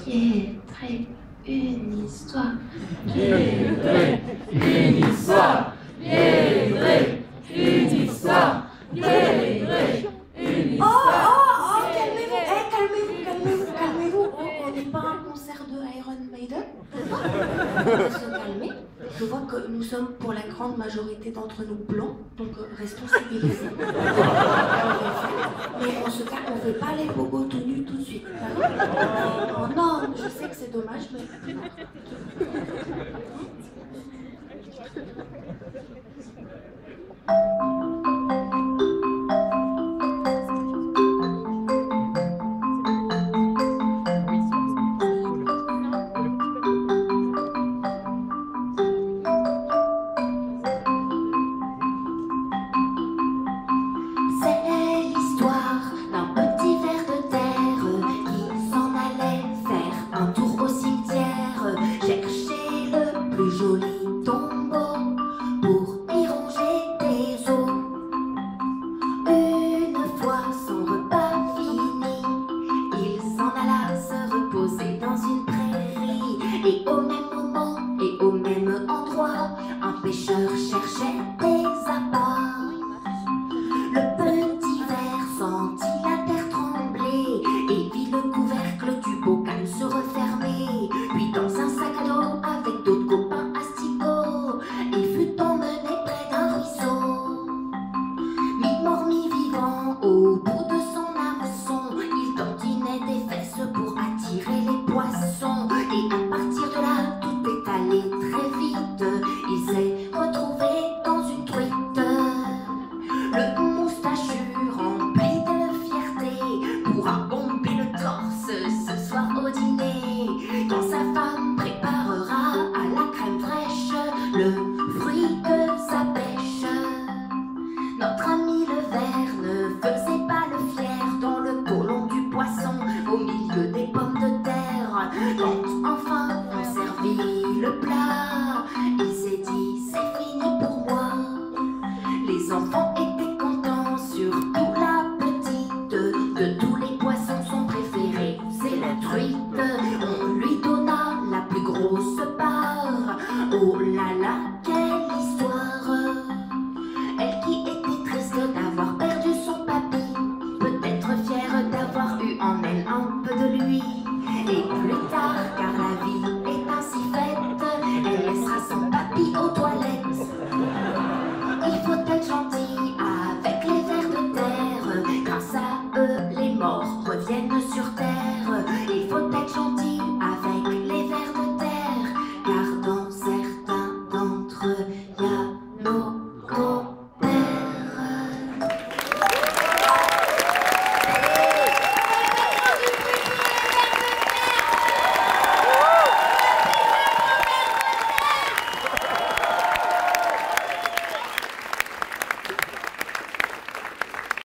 Guétré, une histoire. Guétré, une histoire. Guétré, une histoire. Guétré, une histoire. Calmez-vous, calmez-vous. On n'est pas un concert de Iron Maiden. On va se calmer. Je vois que nous sommes pour la grande majorité d'entre nous blancs, donc restons civilisés. Mais on se calme, on ne fait pas les bobos tout nus tout de suite. Oh non, je sais que c'est dommage, mais... En elle un peu de lui, et plus tard, car